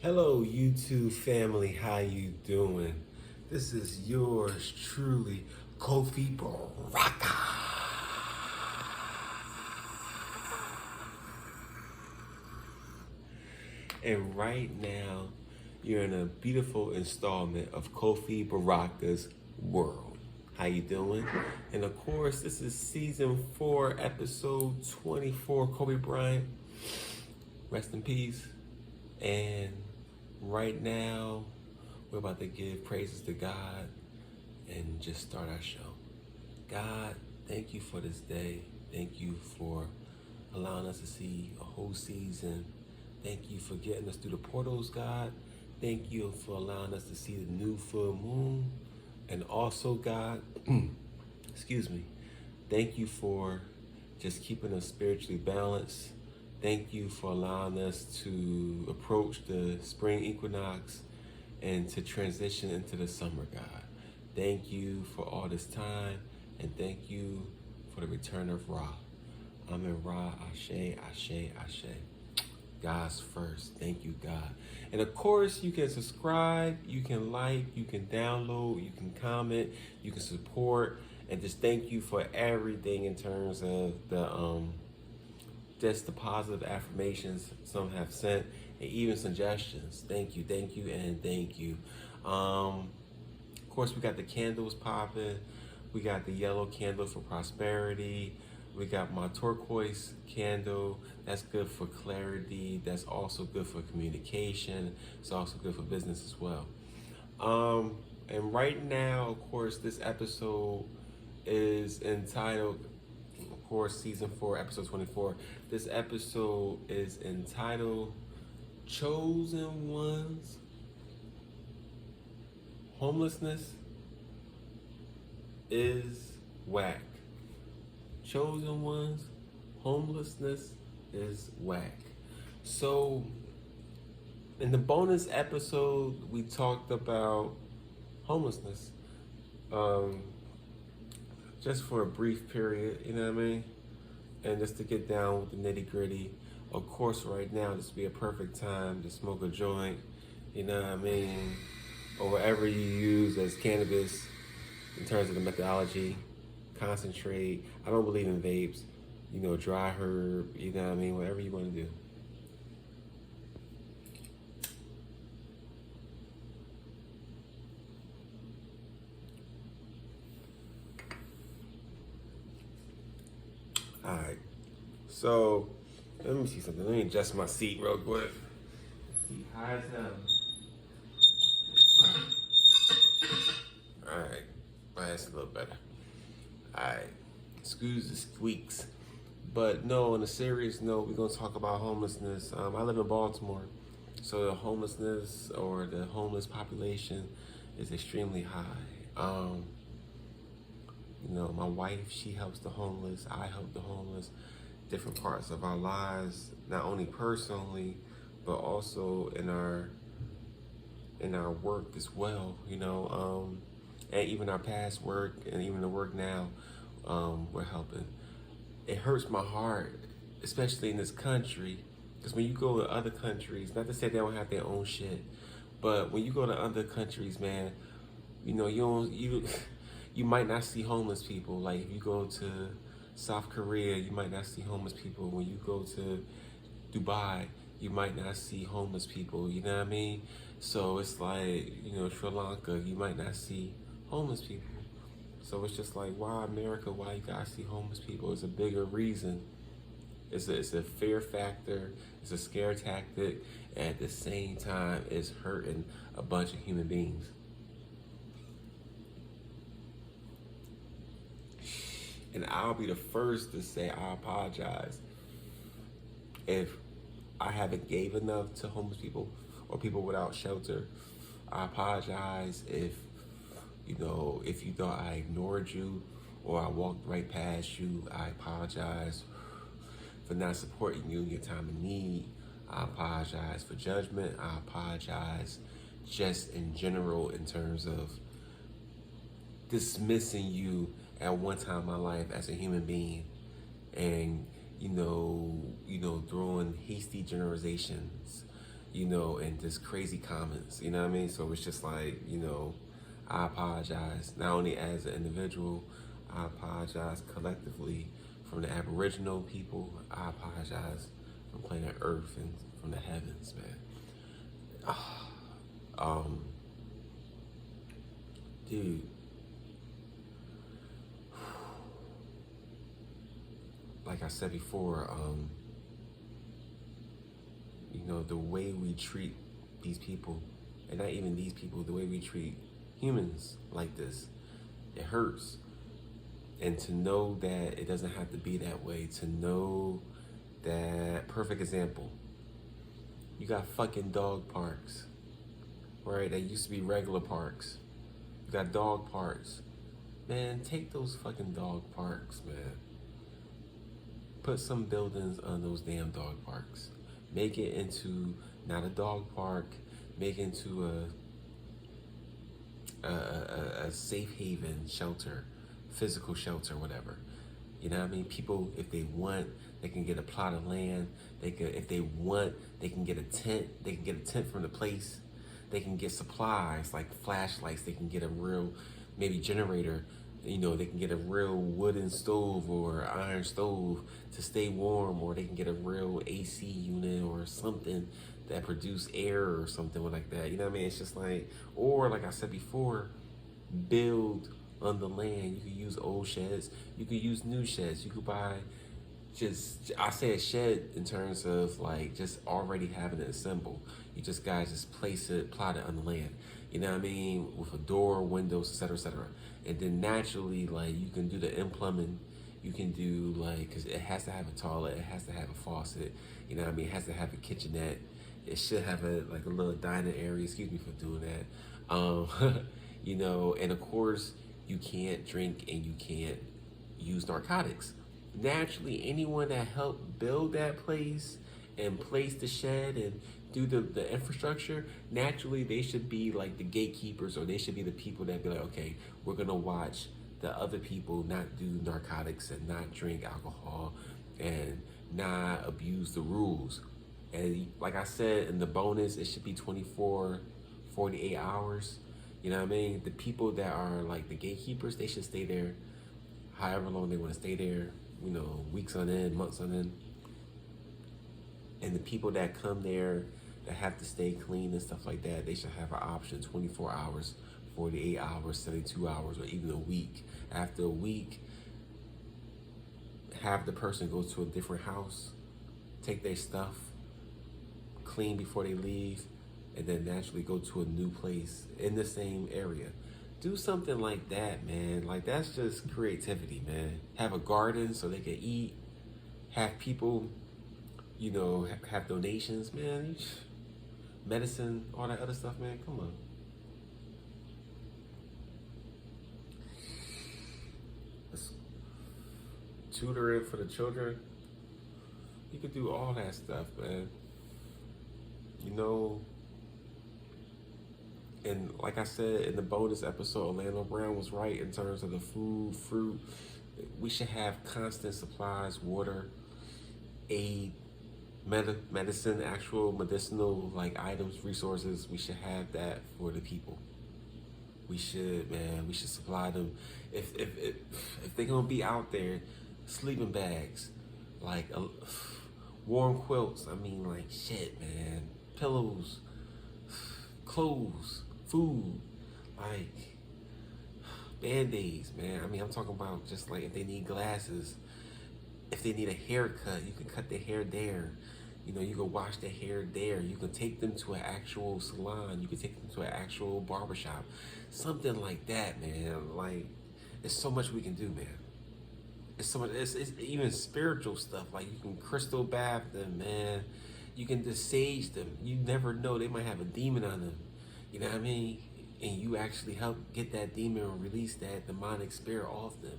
Hello, YouTube family. How you doing? This is yours truly, Kofi BARAKA. And right now, you're in a beautiful installment of Kofi BARAKA's World. How you doing? And of course, this is season 4, episode 24. Kobe Bryant, rest in peace. And right now, we're about to give praises to God and just start our show. God, thank you for this day. Thank you for allowing us to see a whole season. Thank you for getting us through the portals, God. Thank you for allowing us to see the new full moon. And also, God, excuse me, thank you for just keeping us spiritually balanced. Thank you for allowing us to approach the spring equinox and to transition into the summer, God. Thank you for all this time, and thank you for the return of Ra. I'm in Ra, Ashe, Ashe, Ashe. God's first. Thank you, God. And of course, you can subscribe, you can like, you can download, you can comment, you can support, and just thank you for everything in terms of the just the positive affirmations some have sent, and even suggestions. Thank you, and thank you. Of course, we got the candles popping. We got the yellow candle for prosperity. We got my turquoise candle. That's good for clarity. That's also good for communication. It's also good for business as well. And right now, of course, this episode is entitled, of course, season 4, episode 24. This episode is entitled Chosen Ones, Homelessness is Wack. Chosen Ones, Homelessness is Wack. So, in the bonus episode, we talked about homelessness. Just for a brief period, you know what I mean? And just to get down with the nitty gritty. Of course, right now, this would be a perfect time to smoke a joint, you know what I mean? Or whatever you use as cannabis in terms of the methodology, concentrate. I don't believe in vapes, you know, dry herb, you know what I mean? Whatever you want to do. All right, so let me see something. Let me adjust my seat real quick. Seat high as hell. All right, that's a little better. All right, excuse the squeaks. But no, on a serious note, we're gonna talk about homelessness. I live in Baltimore, so the homelessness or the homeless population is extremely high. You know, my wife, she helps the homeless. I help the homeless. Different parts of our lives, not only personally, but also in our work as well. You know, and even our past work and even the work now, we're helping. It hurts my heart, especially in this country, because when you go to other countries, not to say they don't have their own shit, but when you go to other countries, man, you know, you might not see homeless people. Like if you go to South Korea, you might not see homeless people. When you go to Dubai, you might not see homeless people. You know what I mean? So it's like, you know, Sri Lanka, you might not see homeless people. So it's just like, why America? Why you guys see homeless people? It's a bigger reason. It's a fear factor. It's a scare tactic. And at the same time, it's hurting a bunch of human beings. And I'll be the first to say I apologize if I haven't gave enough to homeless people or people without shelter. I apologize if, you know, if you thought I ignored you or I walked right past you. I apologize for not supporting you in your time of need. I apologize for judgment. I apologize just in general in terms of dismissing you at one time in my life as a human being, and throwing hasty generalizations and just crazy comments, you know what I mean? So it's just like, I apologize, not only as an individual, I apologize collectively from the Aboriginal people, I apologize from planet Earth and from the heavens, man. Um, dude, like I said before, the way we treat these people, and not even these people, the way we treat humans like this, it hurts. And to know that it doesn't have to be that way, to know that, perfect example, you got fucking dog parks, right? That used to be regular parks. You got dog parks. Man, take those fucking dog parks, man. Put some buildings on those damn dog parks. Make it into not a dog park. Make it into a safe haven shelter, physical shelter, whatever. You know what I mean? People, if they want, they can get a plot of land. They could, if they want, they can get a tent. They can get a tent from the place. They can get supplies like flashlights. They can get a real, maybe generator. They can get a real wooden stove or iron stove to stay warm, or they can get a real AC unit or something that produce air or something like that. You know what I mean? It's just like, or like I said before, build on the land. You could use old sheds. You could use new sheds. You could buy I say a shed in terms of like just already having it assembled. You just guys just place it, plot it on the land. You know what I mean? With a door, windows, etc., etc. And then naturally, like, you can do the plumbing. You can do like, because it has to have a toilet, it has to have a faucet. You know what I mean? It has to have a kitchenette. It should have a little dining area. Excuse me for doing that. And of course, you can't drink and you can't use narcotics. Naturally, anyone that helped build that place and place the shed and do the infrastructure, naturally they should be like the gatekeepers, or they should be the people that be like, okay, we're gonna watch the other people not do narcotics and not drink alcohol and not abuse the rules. And like I said in the bonus, it should be 24, 48 hours. You know what I mean? The people that are like the gatekeepers, they should stay there however long they want to stay there, weeks on end, months on end. And the people that come there that have to stay clean and stuff like that, they should have an option 24 hours, 48 hours, 72 hours, or even a week. After a week, have the person go to a different house, take their stuff, clean before they leave, and then naturally go to a new place in the same area. Do something like that, man. Like, that's just creativity, man. Have a garden so they can eat. Have people, have donations, man. Medicine, all that other stuff, man. Come on. Tutoring for the children. You could do all that stuff, man. And like I said in the bonus episode, Orlando Brown was right in terms of the food, fruit. We should have constant supplies, water, aid, medicine, actual medicinal like items, resources. We should have that for the people. We should, man. We should supply them. If they're gonna be out there, sleeping bags, like warm quilts. I mean, like, shit, man. Pillows, clothes, food, like band-aids, man. I mean, I'm talking about just like if they need glasses, if they need a haircut, you can cut their hair there. You can wash their hair there. You can take them to an actual salon. You can take them to an actual barbershop. Something like that, man. Like, there's so much we can do, man. It's so much. It's even spiritual stuff. Like, you can crystal bath them, man. You can just sage them. You never know. They might have a demon on them. You know what I mean? And you actually help get that demon or release that demonic spirit off them.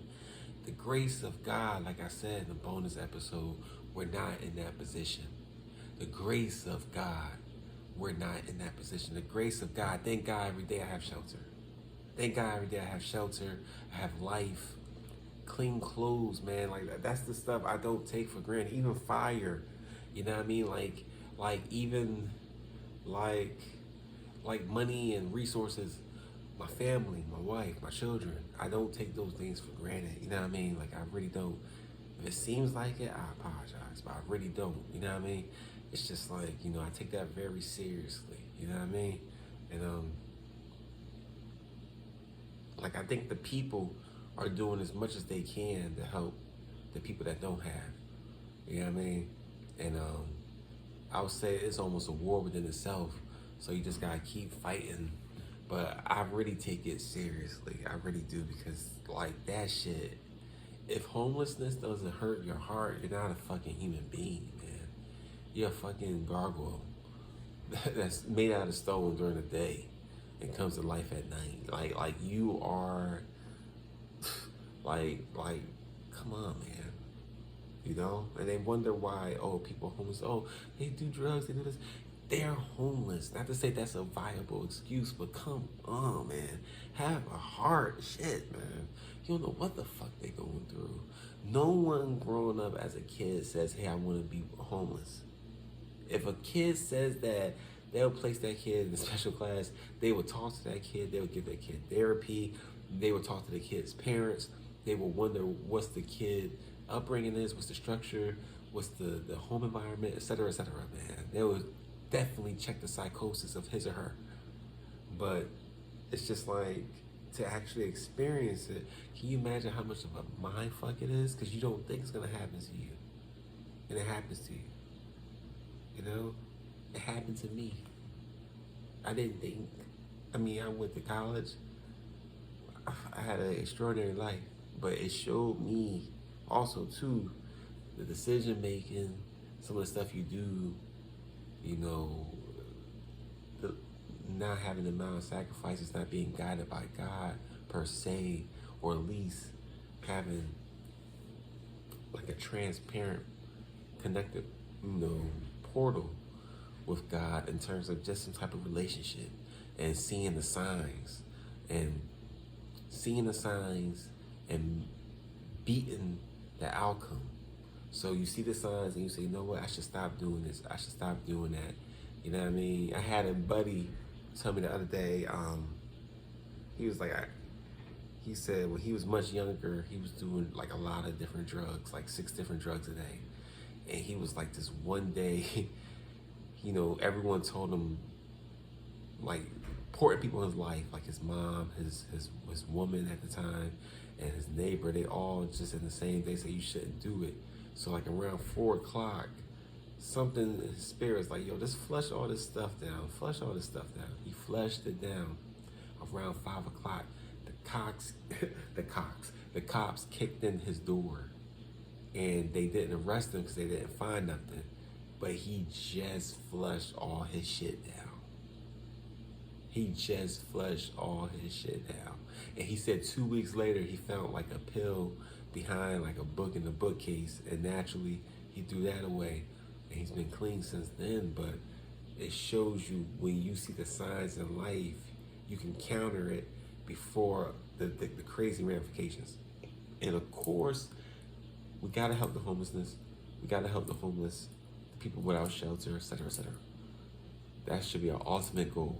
The grace of God, like I said in the bonus episode, we're not in that position. The grace of God, we're not in that position. The grace of God, thank God every day I have shelter. Thank God every day I have shelter. I have life, clean clothes, man. Like, that's the stuff I don't take for granted. Even fire, you know what I mean? Like even like money and resources, my family, my wife, my children. I don't take those things for granted. You know what I mean? Like, I really don't. If it seems like it, I apologize, but I really don't. You know what I mean? It's just like, I take that very seriously. You know what I mean? And like, I think the people are doing as much as they can to help the people that don't have. You know what I mean? And I would say it's almost a war within itself. So you just gotta keep fighting. But I really take it seriously. I really do, because like that shit, if homelessness doesn't hurt your heart, you're not a fucking human being, man. You're a fucking gargoyle that's made out of stone during the day and comes to life at night. Like you are like come on, man. And they wonder why, people are homeless. Oh, they do drugs, they do this. They're homeless. Not to say that's a viable excuse, but come on, man. Have a heart. Shit, man. You don't know what the fuck they going through. No one growing up as a kid says, hey, I want to be homeless. If a kid says that, they'll place that kid in a special class. They will talk to that kid. They will give that kid therapy. They will talk to the kid's parents. They will wonder what's the kid upbringing is, what's the structure, what's the home environment, etc., man. They will definitely check the psychosis of his or her. But it's just like, to actually experience it, can you imagine how much of a mind fuck it is? Because you don't think it's gonna happen to you. And it happens to you. It happened to me. I didn't think. I went to college. I had an extraordinary life, but it showed me also too the decision making, some of the stuff you do, the not having the amount of sacrifices, not being guided by God per se, or at least having like a transparent, connected, portal with God in terms of just some type of relationship, and seeing the signs and beating the outcome. So you see the signs and you say, you know what, I should stop doing this. I should stop doing that. You know what I mean? I had a buddy tell me the other day, he was like, he said when he was much younger, he was doing like a lot of different drugs, like 6 different drugs a day. And he was like, this one day, everyone told him, like, important people in his life, like his mom, his woman at the time, and his neighbor, they all just in the same day say you shouldn't do it. So like around 4 o'clock, something in his spirit's like, yo, just flush all this stuff down. Flush all this stuff down. He flushed it down. Around 5 o'clock, the cops kicked in his door, and they didn't arrest him because they didn't find nothing. But he just flushed all his shit down. He just flushed all his shit down. And he said 2 weeks later, he found like a pill behind like a book in the bookcase, and naturally he threw that away, and he's been clean since then. But it shows you, when you see the signs in life, you can counter it before the crazy ramifications. And of course, we gotta help the homelessness. We gotta help the homeless, the people without shelter, etc., etc. That should be our ultimate goal.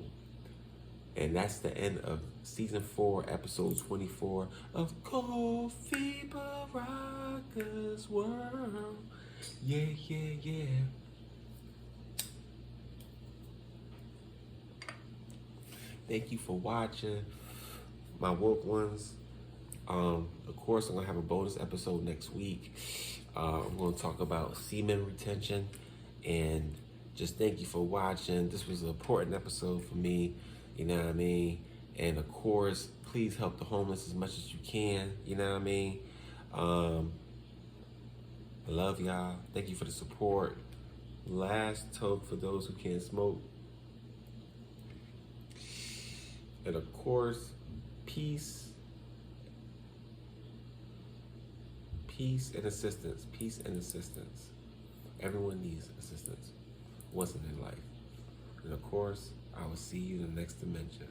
And that's the end of season 4, episode 24 of Kofi Baraka's World. Yeah, yeah, yeah. Thank you for watching, my woke ones. Of course, I'm gonna have a bonus episode next week. I'm gonna talk about semen retention, and just thank you for watching. This was an important episode for me. You know what I mean? And of course, please help the homeless as much as you can. You know what I mean? I love y'all. Thank you for the support. Last toke for those who can't smoke. And of course, peace. Peace and assistance. Peace and assistance. Everyone needs assistance once in their life. And of course, I will see you in the next dimension.